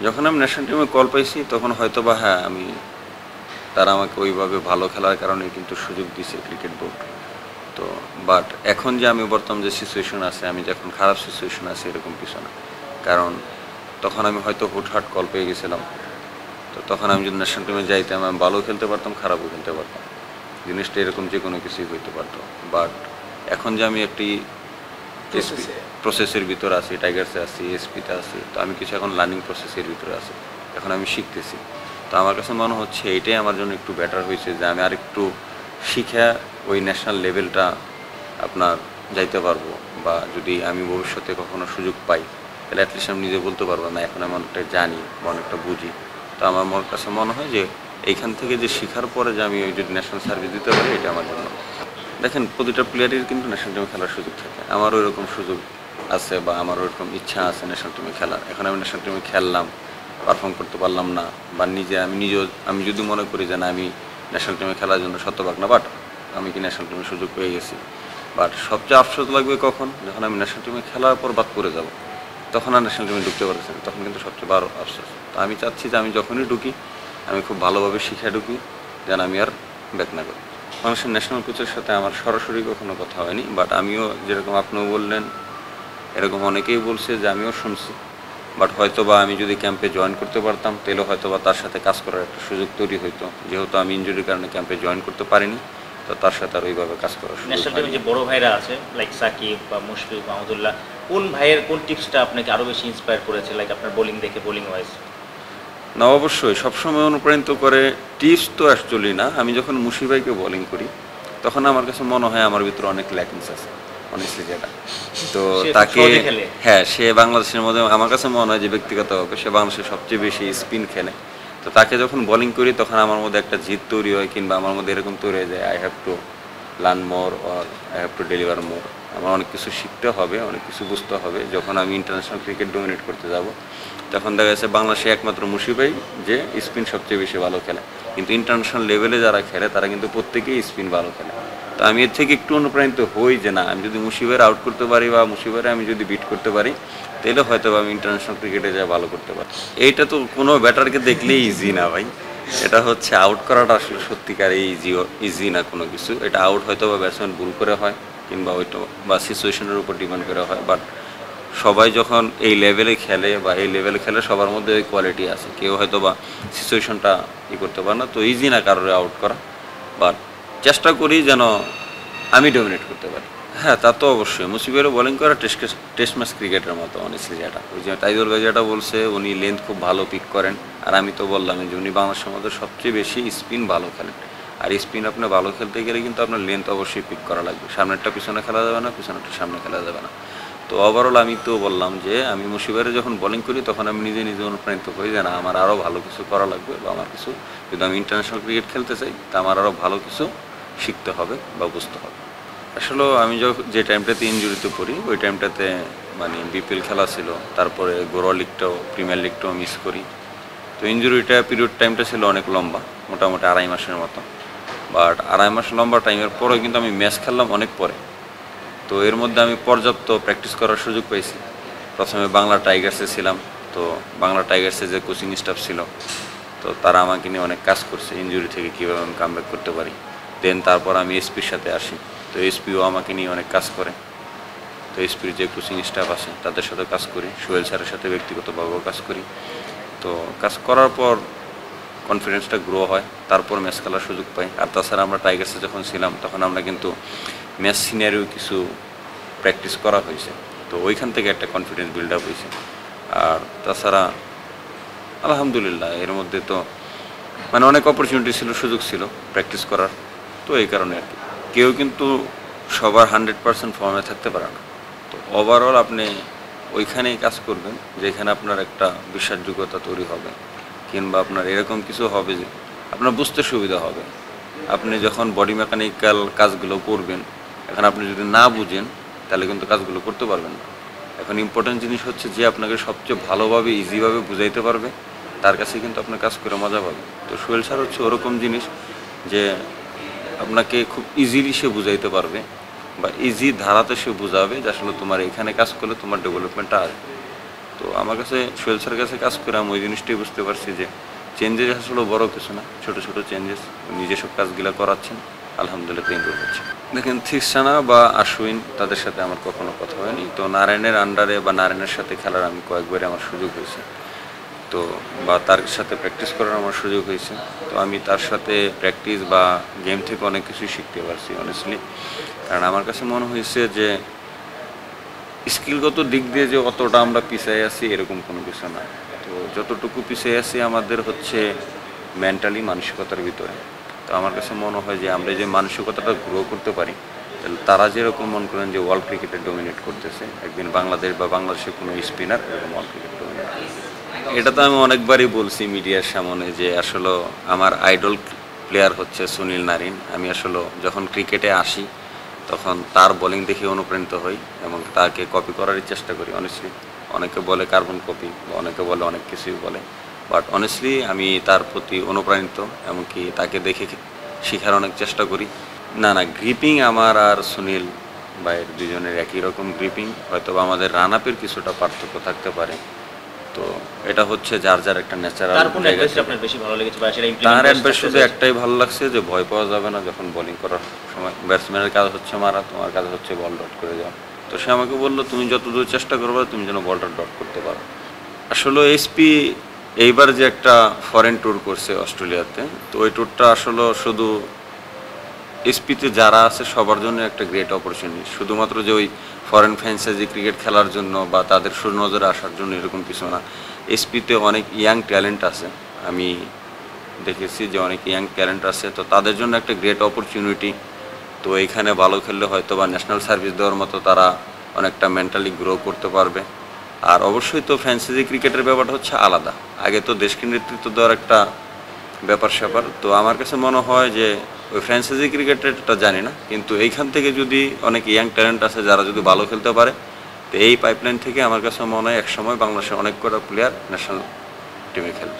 যখন আমি ন্যাশনাল টিমে কল পাইছি তখন হয়তো বা হ্যাঁ আমি তারা আমাকে ওইভাবে ভালো খেলার কারণে কিন্তু সুযোগ দিছে ক্রিকেট বোর্ড। তো বাট এখন যে আমি বর্তমান যে সিচুয়েশন আছে, আমি যে এখন খারাপ সিচুয়েশন আছে এরকম কিছু না। কারণ তখন আমি হয়তো হুটহাট কল পেয়ে গেছিলাম। তো তখন আমি যদি ন্যাশনাল টিমে যাইতাম আমি ভালো খেলতে পারতাম, খারাপও খেলতে পারতাম, জিনিসটা এরকম যে কোনো কিছুই হইতে পারতো। বাট এখন যে আমি একটি এসপি প্রসেসে। প্রসেসের ভিতরে আছি, টাইগার্সে আছি, এসপিতে আছি, তো আমি কিছু এখন লার্নিং প্রসেসের ভিতরে আছি, এখন আমি শিখতেছি। তো আমার কাছে মনে হচ্ছে এটাই আমার জন্য একটু বেটার হয়েছে যে আমি আরেকটু শিখে ওই ন্যাশনাল লেভেলটা আপনার যাইতে পারবো। বা যদি আমি ভবিষ্যতে কখনো সুযোগ পাই তাহলে অ্যাটলিস্ট আমি নিজে বলতে পারবো না এখন আমি অনেকটা জানি বা অনেকটা বুঝি। তো আমার কাছে মনে হয় যে এইখান থেকে যে শেখার পরে যে আমি ওই যদি ন্যাশনাল সার্ভিস দিতে পারি এটা আমার জন্য। দেখেন প্রতিটা প্লেয়ারের কিন্তু ন্যাশনাল টিমে খেলার সুযোগ থাকে, আমারও এরকম সুযোগ আছে বা আমারও এরকম ইচ্ছা আছে ন্যাশনাল টিমে খেলার। এখন আমি ন্যাশনাল টিমে খেললাম, পারফর্ম করতে পারলাম না, বা আমি যদি মনে করি যে না আমি ন্যাশনাল টিমে খেলার জন্য শতভাগ না, বাট আমি কি ন্যাশনাল টিমে সুযোগ পেয়ে গেছি। বাট সবচেয়ে আফসোস লাগবে কখন, যখন আমি ন্যাশনাল টিমে খেলার পর বাদ করে যাব, তখন আর ন্যাশনাল টিমে ঢুকতে পারছি না, তখন কিন্তু সবচেয়ে বড় আফসোস। তো আমি চাচ্ছি যে আমি যখনই ঢুকি আমি খুব ভালোভাবে শিখে ঢুকি, যেন আমি আর ব্যাক না করি। বাংলাদেশের ন্যাশনাল কোচের সাথে আমার সরাসরি কখনো কথা হয়নি, বাট আমিও যেরকম আপনিও বললেন এরকম অনেকেই বলছে যে আমিও শুনছি। বাট হয়তো বা আমি যদি ক্যাম্পে জয়েন করতে পারতাম তাহলে হয়তো বা তার সাথে কাজ করার একটা সুযোগ তৈরি হতো। যেহেতু আমি ইনজুরির কারণে ক্যাম্পে জয়েন করতে পারিনি, তো তার সাথে আর ওইভাবে কাজ করার সুযোগ ন্যাশনাল টিমে হয়নি। যে বড় ভাইরা আছে লাইক সাকিব বা মুশফিক মাহমুদুল্লাহ, কোন ভাইয়ের কোন টিপসটা আপনাকে আরো বেশি ইন্সপায়ার করেছে, লাইক আপনার বোলিং দেখে, বোলিং ওয়াইজ? না, অবশ্যই সবসময় অনুপ্রাণিত করে টিপস তো অ্যাকচুয়ালি না। আমি যখন মুশিবাইকে বোলিং করি তখন আমার কাছে মনে হয় আমার ভিতরে অনেক ল্যাকিংস আছে, অনেস্টলি যেটা। তো সে খুব তাকে, সহজে খেলে। হ্যাঁ, সে বাংলাদেশের মধ্যে আমার কাছে মনে হয় যে ব্যক্তিগতভাবে সে বাংলাদেশের সবচেয়ে বেশি স্পিন খেলে। তো তাকে যখন বোলিং করি তখন আমার মধ্যে একটা জিদ তৈরি হয়, কিংবা আমার মধ্যে এরকম তৈরি হয়ে যায় I have to learn more or I have to deliver more. আমার অনেক কিছু শিখতে হবে, অনেক কিছু বুঝতে হবে। যখন আমি ইন্টারন্যাশনাল ক্রিকেট ডমিনেট করতে যাব তখন দেখা যাচ্ছে বাংলাদেশে একমাত্র মুশিবাই যে স্পিন সবচেয়ে বেশি ভালো খেলে, কিন্তু ইন্টারন্যাশনাল লেভেলে যারা খেলে তারা কিন্তু প্রত্যেকেই স্পিন ভালো খেলে। তো আমি এর থেকে একটু অনুপ্রাণিত হই যে না, আমি যদি মুশিবের আউট করতে পারি বা মুশিবের আমি যদি বিট করতে পারি তাহলে হয়তো আমি ইন্টারন্যাশনাল ক্রিকেটে যা ভালো করতে পারি। এইটা তো কোনো ব্যাটারকে দেখলেই ইজি না ভাই, এটা হচ্ছে আউট করাটা আসলে সত্যিকার ইজি না কোনো কিছু। এটা আউট হয়তো বা ব্যাটসম্যান ভুল করে হয়, কিংবা ওইটা বা সিচুয়েশনের উপর ডিপেন্ড করে হয়। বাট সবাই যখন এই লেভেলে খেলে বা এই লেভেলে খেলে সবার মধ্যে ওই কোয়ালিটি আছে, কেউ হয়তো বা সিচুয়েশনটা করতে পারে না। তো ইজি না কারোর আউট করা, বাট চেষ্টা করি যেন আমি ডমিনেট করতে পারি। হ্যাঁ, তা তো অবশ্যই মুশিবেরও বোলিং করা টেস্ট ম্যাচ ক্রিকেটের মতো অনেস্টলি যেটা, ওই যে তাইদুল ভাই যেটা বলছে উনি লেন্থ খুব ভালো পিক করেন। আর আমি তো বললাম যে উনি বাংলাদেশের মধ্যে সবচেয়ে বেশি স্পিন ভালো খেলেন। আর স্পিন আপনি ভালো খেলতে গেলে কিন্তু আপনার লেন্থ অবশ্যই পিক করা লাগবে, সামনেরটা পিছনে খেলা যাবে না, পিছনেরটা সামনে খেলা যাবে না। তো ওভারঅল আমি তো বললাম যে আমি মুশিবারে যখন বোলিং করি তখন আমি নিজে নিজে অনুপ্রাণিত করি যে না আমার আরও ভালো কিছু করা লাগবে, বা আমার কিছু যদি আমি ইন্টারন্যাশনাল ক্রিকেট খেলতে চাই তা আমার আরও ভালো কিছু শিখতে হবে বা বুঝতে হবে। আসলে আমি যখন যে টাইমটাতে ইনজুরিতে পড়ি ওই টাইমটাতে মানে বিপিএল খেলা ছিল, তারপরে ঘরোয়া লিগটাও প্রিমিয়ার লিগটাও মিস করি। তো ইনজুরিটা পিরিয়ড টাইমটা ছিল অনেক লম্বা, মোটামুটি 2.5 মাসের মতো। বাট 2.5 মাস লম্বা টাইমের পরেও কিন্তু আমি ম্যাচ খেললাম অনেক পরে। তো এর মধ্যে আমি পর্যাপ্ত প্র্যাকটিস করার সুযোগ পেয়েছি। প্রথমে বাংলা টাইগার্সে ছিলাম। তো বাংলা টাইগার্সে যে কোচিং স্টাফ ছিল তো তারা আমাকে নিয়ে অনেক কাজ করছে ইনজুরি থেকে কীভাবে আমি কামব্যাক করতে পারি। দেন তারপর আমি এসপির সাথে আসি, তো এসপিও আমাকে নিয়ে অনেক কাজ করে। তো এসপির যে কোচিং স্টাফ আছে তাদের সাথে কাজ করি, সোহেল স্যারের সাথে ব্যক্তিগতভাবেও কাজ করি। তো কাজ করার পর কনফিডেন্সটা গ্রো হয়, তারপর ম্যাচ খেলার সুযোগ পাই। আর তাছাড়া আমরা টাইগার্সে যখন ছিলাম তখন আমরা কিন্তু ম্যাচ সিনারিও কিছু প্র্যাকটিস করা হয়েছে, তো ওইখান থেকে একটা কনফিডেন্স বিল্ড আপ হয়েছে। আর তাছাড়া আলহামদুলিল্লাহ এর মধ্যে তো মানে অনেক অপরচুনিটি ছিল, সুযোগ ছিল প্র্যাকটিস করার। তো এই কারণে আর কি কেউ কিন্তু সবার 100% ফর্মে থাকতে পারে না। তো ওভারঅল আপনি ওইখানেই কাজ করবেন যেখানে আপনার একটা বিশ্বাসযোগ্যতা তৈরি হবে, কিংবা আপনার এরকম কিছু হবে যে আপনার বুঝতে সুবিধা হবে। আপনি যখন বডি মেকানিক্যাল কাজগুলো করবেন, এখন আপনি যদি না বুঝেন তাহলে কিন্তু কাজগুলো করতে পারবেন না। এখন ইম্পর্টেন্ট জিনিস হচ্ছে যে আপনাকে সবচেয়ে ভালোভাবে ইজিভাবে বুঝাইতে পারবে, তার কাছে কিন্তু আপনার কাজ করে মজা পাবে। তো সোহেল স্যার হচ্ছে ওরকম জিনিস যে আপনাকে খুব ইজিলি সে বুঝাইতে পারবে, বা ইজি ধারাতে সে বুঝাবে যে আসলে তোমার এখানে কাজ করলে তোমার ডেভেলপমেন্টটা আসবে। তো তো আমার কাছে সোহেল স্যারের কাছে কাজ করে আমি ওই জিনিসটাই বুঝতে পারছি যে চেঞ্জেস আসলে বড় কিছু না, ছোট ছোট চেঞ্জেস নিজে সব কাজগুলো করাচ্ছেন, আলহামদুলিল্লাহ ইমপ্রুভ হচ্ছে। দেখেন থিকসানা বা আশ্বিন তাদের সাথে আমার কখনো কথা হয়নি, তো নারায়ণের আন্ডারে বা নারায়ণের সাথে খেলার আমি কয়েকবারে আমার সুযোগ হয়েছে, তো বা তার সাথে প্র্যাকটিস করার আমার সুযোগ হয়েছে। তো আমি তার সাথে প্র্যাকটিস বা গেম থেকে অনেক কিছুই শিখতে পারছি অনেস্টলি, কারণ আমার কাছে মনে হয়েছে যে স্কিলগত দিক দিয়ে যে অতটা আমরা পিছিয়ে আছি এরকম কোনো কিছু না। তো যতটুকু পিছিয়ে আছি আমাদের হচ্ছে মেন্টালি, মানসিকতার ভিতরে। তো আমার কাছে মনে হয় যে আমরা যে মানসিকতাটা গ্রো করতে পারি, তাহলে তারা যেরকম মনে করেন যে ওয়ার্ল্ড ক্রিকেটে ডমিনেট করতেছে, একদিন বাংলাদেশ বা বাংলাদেশের কোনো স্পিনার এরকম ওয়ার্ল্ড ক্রিকেট ডমিনেট করতেছে। এটা তো আমি অনেকবারই বলছি মিডিয়ার সামনে যে আসলে আমার আইডল প্লেয়ার হচ্ছে সুনীল নারিন। আমি আসলে যখন ক্রিকেটে আসি তখন তার বোলিং দেখে অনুপ্রাণিত হই এবং তাকে কপি করারই চেষ্টা করি অনেস্টলি। অনেকে বলে কার্বন কপি, অনেকে বলে অনেক কিছুই বলে, বাট অনেস্টলি আমি তার প্রতি অনুপ্রাণিত, এমনকি তাকে দেখে শেখার অনেক চেষ্টা করি। না না, গ্রিপিং আমার আর সুনীল ভাইয়ের দুজনের একই রকম গ্রিপিং, হয়তো আমাদের রান আপের কিছুটা পার্থক্য থাকতে পারে। তো এটা হচ্ছে যার যার একটা ন্যাচারাল তার কোন জায়গা অ্যাডভাইসটা থেকে। আপনার বেশি ভালো লেগেছে বা সেটা তার ইমপ্লিমেন্ট অ্যাডভাইস শুধু একটাই ভালো লাগছে যে ভয় পাওয়া যাবে না যখন বোলিং করার সময়। ব্যাটসম্যানের কাজ হচ্ছে মারা, তোমার কাজ হচ্ছে বল ডট করে যাওয়া। তো সে আমাকে বললো তুমি যতদূর চেষ্টা করবে তুমি যেন বলটা ডট করতে পারো। আসলে এসপি এইবার যে একটা ফরেন ট্যুর করছে অস্ট্রেলিয়াতে, তো ওই ট্যুরটা আসলে শুধু এসপিতে যারা আছে সবার জন্য একটা গ্রেট অপরচুনিটি। শুধুমাত্র যে ওই ফরেন ফ্যান্সাইজি ক্রিকেট খেলার জন্য বা তাদের সুনজরে আসার জন্য এরকম কিছু না। এসপিতে অনেক ইয়াং ট্যালেন্ট আছে, আমি দেখেছি যে অনেক ইয়াং ট্যালেন্ট আছে, তো তাদের জন্য একটা গ্রেট অপরচুনিটি। তো এখানে ভালো খেললে হয়তো বা ন্যাশনাল সার্ভিস দেওয়ার মতো তারা অনেকটা মেন্টালি গ্রো করতে পারবে। আর অবশ্যই তো ফ্যান্সাইজি ক্রিকেটের ব্যাপারটা হচ্ছে আলাদা, আগে তো দেশকে নেতৃত্ব দেওয়ার একটা ব্যাপার স্যাপার। তো আমার কাছে মনে হয় যে ওই ফ্র্যাঞ্চাইজি ক্রিকেটেরটা জানি না, কিন্তু এইখান থেকে যদি অনেক ইয়াং ট্যালেন্ট আছে যারা যদি ভালো খেলতে পারে, তো এই পাইপলাইন থেকে আমার কাছে মনে হয় একসময় বাংলাদেশের অনেক কটা প্লেয়ার ন্যাশনাল টিমে খেলবে।